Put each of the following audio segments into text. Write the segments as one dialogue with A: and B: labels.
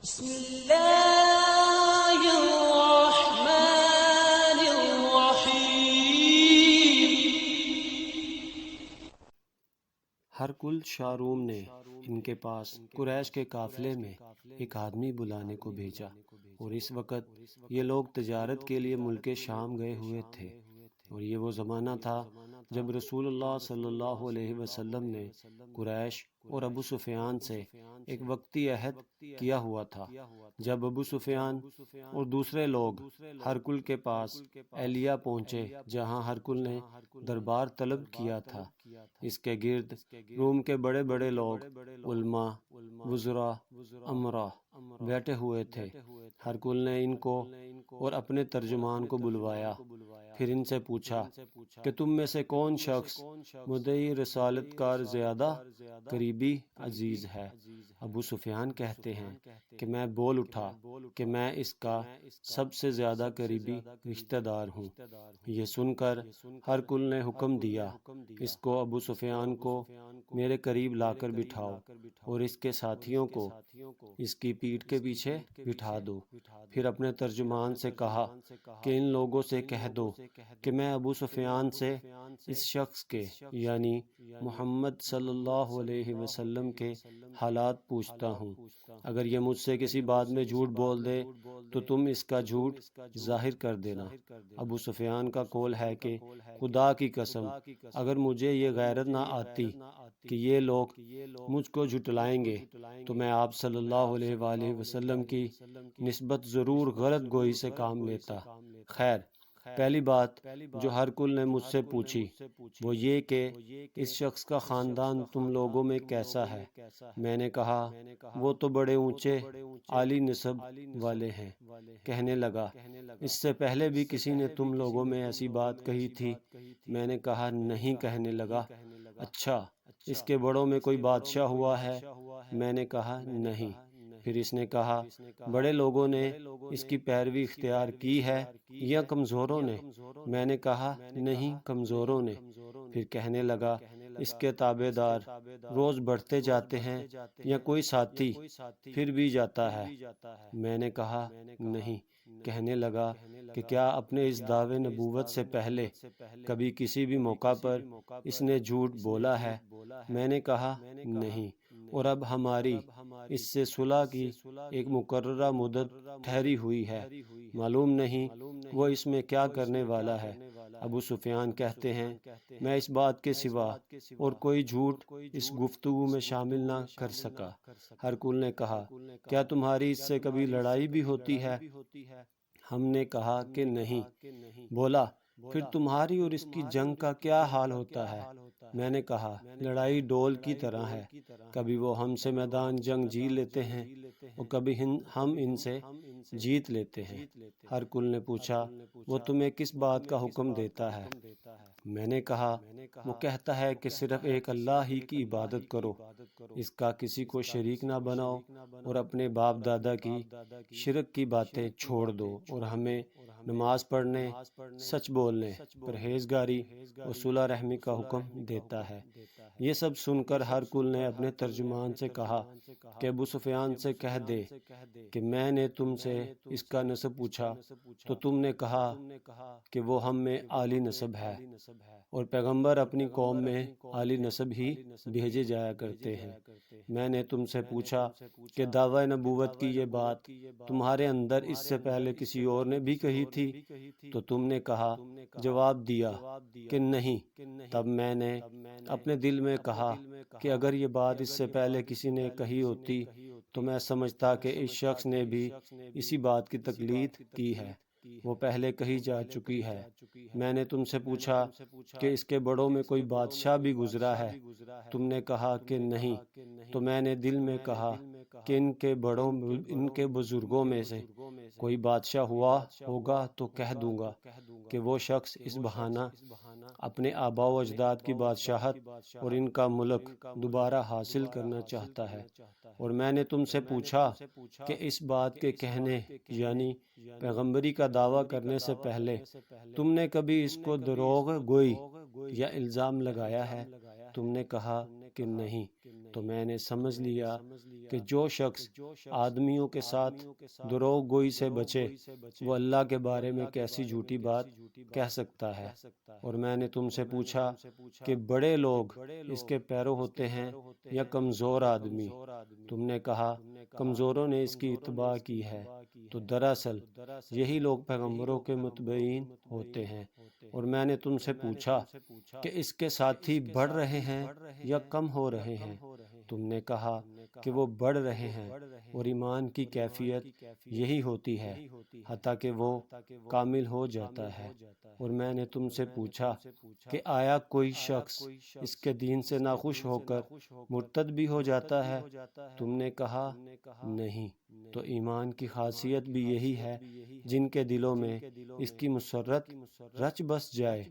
A: بسم اللہ الرحمن الرحیم۔
B: ہرکل شاروم نے ان کے پاس قریش کے قافلے میں ایک آدمی بلانے کو بھیجا، اور اس وقت یہ لوگ تجارت کے لیے ملک شام گئے ہوئے تھے، اور یہ وہ زمانہ تھا جب رسول اللہ صلی اللہ علیہ وسلم نے قریش اور ابو سفیان سے ایک وقتی عہد کیا ہوا تھا۔ جب ابو سفیان اور دوسرے لوگ ہرکل کے پاس ایلیا پہنچے، جہاں ہرکل نے دربار طلب کیا تھا، اس کے گرد روم کے بڑے بڑے لوگ، علماء، وزراء، امراء بیٹھے ہوئے تھے۔ ہرکل نے ان کو اور اپنے ترجمان کو بلوایا، پھر ان سے پوچھا کہ تم میں سے کون شخص مدعی رسالت کار زیادہ قریبی عزیز ہے؟ ابو سفیان کہتے ہیں کہ میں بول اٹھا کہ میں اس کا سب سے زیادہ قریبی رشتہ دار ہوں۔ یہ سن کر ہرکل نے حکم دیا، اس کو ابو سفیان کو میرے قریب لا کر بٹھاؤ، اور اس کے ساتھیوں کو اس کی پیٹھ کے پیچھے بٹھا دو۔ پھر اپنے ترجمان سے کہا کہ ان لوگوں سے کہہ دو کہ میں ابو سفیان سے اس شخص کے یعنی محمد صلی اللہ علیہ وسلم کے حالات پوچھتا ہوں۔ اگر یہ مجھ سے کسی بات میں جھوٹ بول دے تو تم اس کا جھوٹ ظاہر کر دینا۔ ابو سفیان کا قول ہے کہ خدا کی قسم، اگر مجھے یہ غیرت نہ آتی کہ یہ لوگ مجھ کو جھٹلائیں گے تو میں آپ صلی اللہ علیہ وآلہ وسلم کی نسبت ضرور غلط گوئی سے کام لیتا۔ خیر، پہلی بات جو ہرکل نے مجھ سے پوچھی وہ یہ کہ اس شخص کا خاندان تم لوگوں میں کیسا ہے؟ میں نے کہا وہ تو بڑے اونچے عالی نسب والے ہیں۔ کہنے لگا اس سے پہلے بھی کسی نے تم لوگوں میں ایسی بات کہی تھی؟ میں نے کہا نہیں۔ کہنے لگا اچھا، اس کے بڑوں میں کوئی بادشاہ ہوا ہے؟ میں نے کہا نہیں۔ پھر اس نے کہا بڑے لوگوں نے اس کی پیروی اختیار کی ہے یا کمزوروں نے؟ میں نے کہا نہیں، کمزوروں نے۔ پھر کہنے لگا اس کے تابع دار روز بڑھتے جاتے ہیں یا کوئی ساتھی پھر بھی جاتا ہے؟ میں نے کہا نہیں۔ کہنے لگا کہ کیا اپنے اس دعوے نبوت سے پہلے کبھی کسی بھی موقع پر اس نے جھوٹ بولا ہے؟ میں نے کہا نہیں۔ اور اب ہماری اس سے صلح کی ایک مقررہ مدت ٹھہری ہوئی ہے، معلوم نہیں وہ اس میں کیا کرنے والا ہے۔ ابو سفیان کہتے ہیں میں اس بات کے سوا اور کوئی جھوٹ اس گفتگو میں شامل نہ کر سکا۔ ہرکل نے کہا کیا تمہاری اس سے کبھی لڑائی بھی ہوتی ہے؟ ہم نے کہا کہ نہیں۔ بولا پھر تمہاری اور اس کی جنگ کا کیا حال ہوتا ہے؟ میں نے کہا لڑائی ڈول کی طرح ہے، کبھی وہ ہم سے میدان جنگ جی لیتے ہیں اور کبھی ہم ان سے جیت لیتے ہیں۔ ہرکل نے پوچھا وہ تمہیں کس بات کا حکم دیتا ہے؟ میں نے کہا وہ کہتا ہے کہ صرف ایک اللہ ہی کی عبادت کرو، اس کا کسی کو شریک نہ بناؤ، اور اپنے باپ دادا کی شرک کی باتیں چھوڑ دو، اور ہمیں نماز پڑھنے، سچ بولنے، پرہیزگاری اور صلح رحمی کا حکم دیتا ہے۔ یہ سب سن کر ہرکل نے اپنے ترجمان سے کہا کہ ابو سفیان سے کہہ دے کہ میں نے تم سے اس کا نسب پوچھا تو تم نے کہا کہ وہ ہم میں عالی نسب ہے، اور پیغمبر اپنی قوم میں عالی نسب ہی بھیجے جایا کرتے ہیں۔ میں نے تم سے پوچھا کہ دعوی نبوت کی یہ بات تمہارے اندر اس سے پہلے کسی اور نے بھی کہی تھی؟ تو تم نے کہا جواب دیا کہ نہیں۔ تب میں نے اپنے دل میں کہا کہ اگر یہ بات اس سے پہلے کسی نے کہی ہوتی تو میں سمجھتا کہ اس شخص نے بھی اسی بات کی تقلید کی ہے، وہ پہلے کہی جا چکی ہے۔ میں نے تم سے پوچھا کہ اس کے بڑوں میں کوئی بادشاہ بھی گزرا ہے؟ تم نے کہا کہ نہیں۔ تو میں نے دل میں کہا کہ ان کے بزرگوں میں سے کوئی بادشاہ ہوا ہوگا تو کہہ دوں گا کہ وہ شخص اس بہانہ اپنے آباء و اجداد کی بادشاہت اور ان کا ملک دوبارہ حاصل کرنا چاہتا ہے۔ اور میں نے تم سے پوچھا کہ اس بات کے کہنے یعنی پیغمبری کا دعویٰ کرنے سے پہلے تم نے کبھی اس کو دروغ گوئی یا الزام لگایا ہے؟ تم نے کہا کہ نہیں۔ تو میں نے سمجھ لیا کہ جو شخص آدمیوں کے ساتھ دروغ گوئی سے بچے وہ اللہ کے بارے میں کیسی جھوٹی بات کہہ سکتا ہے۔ اور میں نے تم سے پوچھا کہ بڑے لوگ اس کے پیرو ہوتے ہیں یا کمزور آدمی؟ تم نے کہا کمزوروں نے اس کی اتباع کی ہے۔ تو دراصل یہی لوگ پیغمبروں کے متبعین ہوتے ہیں۔ اور میں نے تم سے پوچھا کہ اس کے ساتھی بڑھ رہے ہیں یا کم ہو رہے ہیں؟ تم نے کہا کہ وہ بڑھ رہے ہیں، اور ایمان کی کیفیت یہی ہوتی ہے حتیٰ کہ وہ کامل ہو جاتا ہے۔ اور میں نے تم سے پوچھا کہ آیا کوئی شخص اس کے دین سے ناخوش ہو کر مرتد بھی ہو جاتا ہے؟ تم نے کہا نہیں۔ تو ایمان کی خاصیت بھی یہی ہے، جن کے دلوں میں اس کی مسرت رچ بس جائے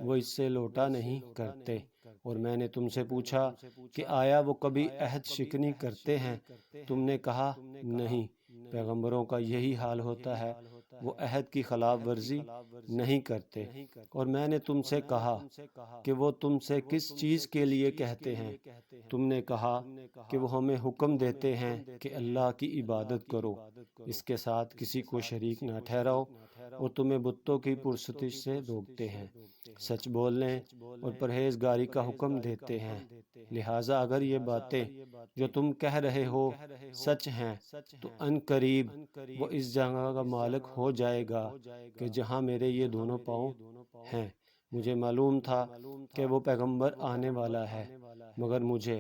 B: وہ اس سے لوٹا نہیں کرتے۔ اور میں نے تم سے پوچھا کہ آیا وہ کبھی عہد شکنی کرتے ہیں؟ تم نے کہا نہیں، پیغمبروں کا یہی حال ہوتا ہے، وہ عہد کی خلاف ورزی نہیں کرتے۔ اور میں نے تم سے کہا کہ وہ تم سے کس چیز کے لیے کہتے ہیں؟ تم نے کہا کہ وہ ہمیں حکم دیتے ہیں کہ اللہ کی عبادت کرو، اس کے ساتھ کسی کو شریک نہ ٹھہراؤ، اور تمہیں بتوں کی پرستش سے روکتے ہیں، سچ بولنے اور پرہیزگاری کا حکم دیتے ہیں۔ لہٰذا اگر یہ باتیں جو تم کہہ رہے ہو سچ ہیں تو ان قریب وہ اس جگہ کا مالک ہو جائے گا کہ جہاں میرے یہ دونوں پاؤں ہیں۔ مجھے معلوم تھا کہ وہ پیغمبر آنے والا ہے، مگر مجھے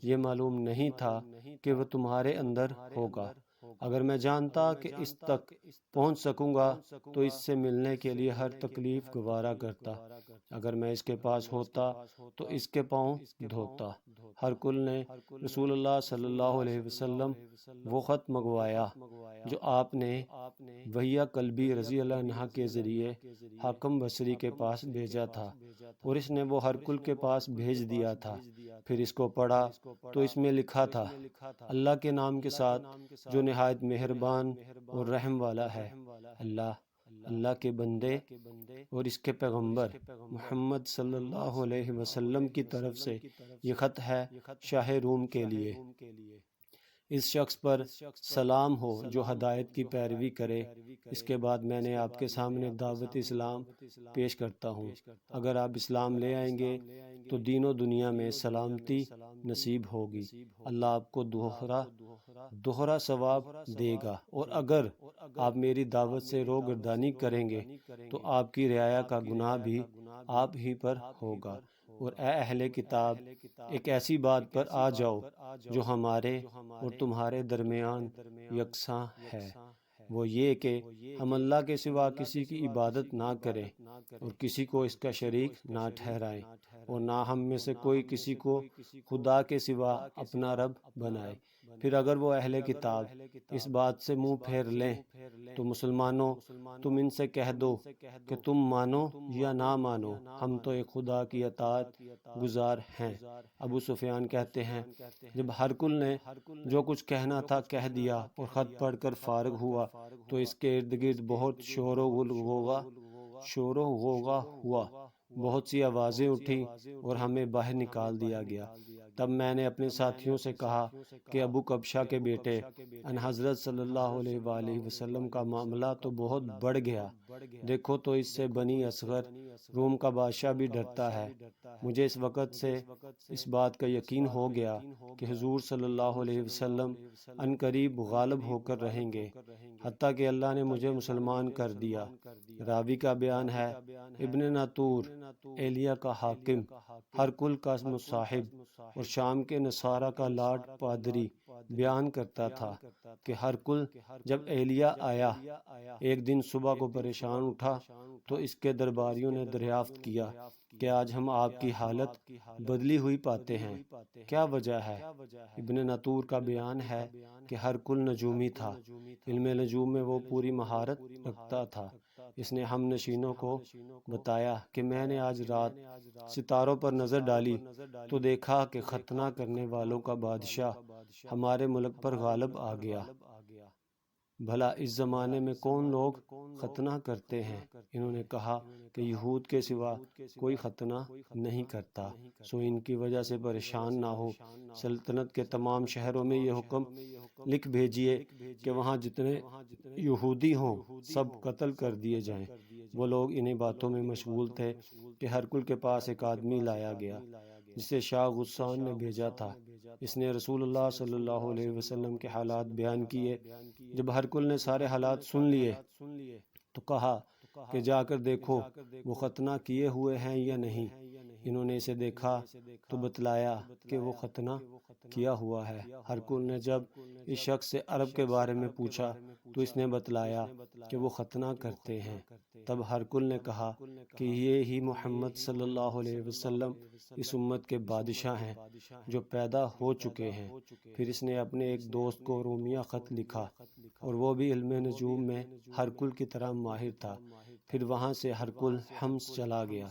B: یہ معلوم نہیں تھا کہ وہ تمہارے اندر ہوگا۔ اگر میں جانتا کہ اس تک پہنچ سکوں گا تو اس سے ملنے کے لیے ہر تکلیف گوارا کرتا۔ اگر میں اس کے پاس ہوتا تو اس کے پاؤں دھوتا۔ ہر کل نے رسول اللہ صلی اللہ علیہ وسلم وہ خط منگوایا جو آپ نے وحیہ کلبی رضی اللہ عنہ کے ذریعے حاکم بصری کے پاس بھیجا تھا، اور اس نے وہ ہر کل کے پاس بھیج دیا تھا۔ پھر اس کو پڑھا تو اس میں لکھا تھا، اللہ کے نام کے ساتھ جو نہایت مہربان اور رحم والا ہے۔ اللہ کے بندے اور اس کے پیغمبر محمد صلی اللہ علیہ وسلم کی طرف سے یہ خط ہے شاہ روم کے لیے۔ اس شخص پر سلام ہو جو ہدایت کی پیروی کرے۔ اس کے بعد میں نے آپ کے سامنے دعوت اسلام پیش کرتا ہوں۔ اگر آپ اسلام لے آئیں گے تو دین و دنیا میں سلامتی نصیب ہوگی، اللہ آپ کو دوہرا ثواب دے گا، اور اگر آپ میری دعوت سے روگردانی کریں گے تو آپ کی رعایا کا گناہ بھی آپ ہی پر ہوگا۔ اور اے اہل کتاب، ایک ایسی بات پر آ جاؤ جو ہمارے اور تمہارے درمیان یکساں ہے، وہ یہ کہ ہم اللہ کے سوا کسی کی عبادت نہ کریں اور کسی کو اس کا شریک نہ ٹھہرائیں، اور نہ ہم میں سے کوئی کسی کو خدا کے سوا اپنا رب بنائے۔ پھر اگر وہ اہل کتاب اس بات سے منہ پھیر لیں تو مسلمانوں، تم ان سے کہہ دو کہ تم مانو یا نہ مانو، ہم تو ایک خدا کی اطاعت گزار ہیں۔ ابو سفیان کہتے ہیں، جب ہرقل نے جو کچھ کہنا تھا کہہ دیا اور خط پڑھ کر فارغ ہوا تو اس کے ارد گرد بہت شور و غوغا ہوا، بہت سی آوازیں اٹھی اور ہمیں باہر نکال دیا گیا۔ تب میں نے اپنے ساتھیوں سے کہا کہ ابو کبشہ کے بیٹے ان حضرت صلی اللہ علیہ وآلہ وسلم کا معاملہ تو بہت بڑھ گیا، دیکھو تو اس سے بنی اصغر روم کا بادشاہ بھی ڈرتا ہے۔ مجھے اس وقت سے اس بات کا یقین ہو گیا کہ حضور صلی اللہ علیہ وسلم ان قریب غالب ہو کر رہیں گے، حتیٰ کہ اللہ نے مجھے مسلمان کر دیا۔ راوی کا بیان ہے، ابن ناطور ایلیا کا حاکم، ہرقل کا مصاحب اور شام کے نصارہ کا لاٹ پادری بیان کرتا تھا کہ ہرقل جب ایلیا آیا ایک دن صبح کو پریشان اٹھا تو اس کے درباریوں نے دریافت کیا کہ آج ہم آپ کی حالت بدلی ہوئی پاتے ہیں، کیا وجہ ہے؟ ابن ناطور کا بیان ہے کہ ہرقل نجومی تھا، علم نجوم میں وہ پوری مہارت رکھتا تھا۔ اس نے ہم نشینوں کو بتایا کہ میں نے آج رات ستاروں پر نظر ڈالی تو دیکھا کہ ختنہ کرنے والوں کا بادشاہ ہمارے ملک پر غالب آ گیا۔ بھلا اس زمانے میں کون لوگ ختنہ کرتے ہیں؟ انہوں نے کہا کہ یہود کے سوا کوئی ختنہ نہیں کرتا، سو ان کی وجہ سے پریشان نہ ہو۔ سلطنت کے تمام شہروں میں یہ حکم لکھ بھیجیے کہ وہاں جتنے یہودی ہوں سب قتل کر دیے جائیں۔ وہ لوگ انہیں باتوں میں مشغول تھے کہ ہرکل کے پاس ایک آدمی لایا گیا جسے شاہ غسان نے بھیجا تھا۔ اس نے رسول اللہ صلی اللہ علیہ وسلم کے حالات بیان کیے۔ جب ہرکل نے سارے حالات سن لیے تو کہا کہ جا کر دیکھو وہ ختنہ کیے ہوئے ہیں یا نہیں۔ انہوں نے اسے دیکھا تو بتلایا کہ وہ ختنہ کیا ہوا ہے۔ ہرکل نے جب اس شخص سے عرب کے بارے میں پوچھا تو اس نے بتلایا کہ وہ ختنہ کرتے ہیں۔ تب ہرکل نے کہا کہ یہ ہی محمد صلی اللہ علیہ وسلم اس امت کے بادشاہ ہیں جو پیدا ہو چکے ہیں۔ پھر اس نے اپنے ایک دوست کو رومیہ خط لکھا، اور وہ بھی علم نجوم میں ہرکل کی طرح ماہر تھا۔ پھر وہاں سے ہرکل حمص چلا گیا۔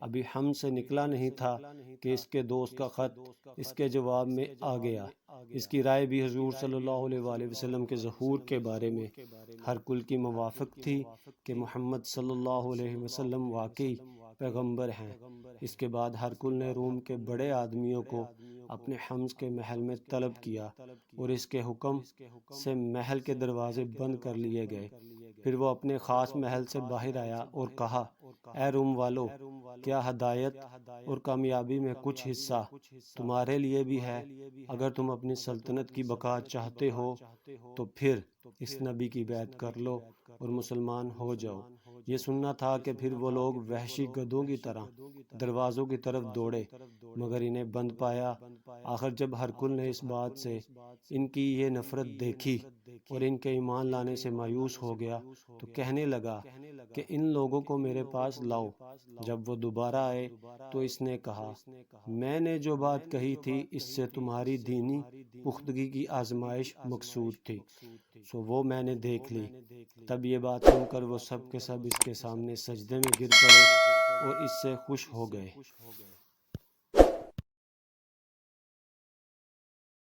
B: ابھی حمص سے نکلا نہیں تھا کہ اس کے دوست کا خط اس کے جواب میں آ گیا۔ اس کی رائے بھی حضور صلی اللہ علیہ وآلہ وسلم کے ظہور کے بارے میں ہرکل کی موافق تھی کہ محمد صلی اللہ علیہ وسلم واقعی پیغمبر ہیں۔ اس کے بعد ہرکل نے روم کے بڑے آدمیوں کو اپنے حمص کے محل میں طلب کیا، اور اس کے حکم سے محل کے دروازے بند کر لیے گئے۔ پھر وہ اپنے خاص محل سے باہر آیا اور کہا، اے روم والو، کیا ہدایت اور کامیابی میں کچھ حصہ تمہارے لیے بھی ہے؟ اگر تم اپنی سلطنت کی بقا چاہتے ہو تو پھر اس نبی کی بیعت کر لو اور مسلمان ہو جاؤ۔ یہ سننا تھا کہ پھر وہ لوگ وحشی گدھوں کی طرح دروازوں کی طرف دوڑے، مگر انہیں بند پایا۔ آخر جب ہرکل نے اس بات سے ان کی یہ نفرت دیکھی اور ان کے ایمان لانے سے مایوس ہو گیا تو کہنے لگا کہ ان لوگوں کو میرے پاس لاؤ۔ جب وہ دوبارہ آئے تو اس نے کہا، میں نے جو بات کہی تھی اس سے تمہاری دینی پختگی کی آزمائش مقصود تھی، سو وہ میں نے دیکھ لی۔ تب یہ بات سن کر وہ سب کے سب اس کے سامنے سجدے میں گر پڑے اور اس سے خوش ہو گئے۔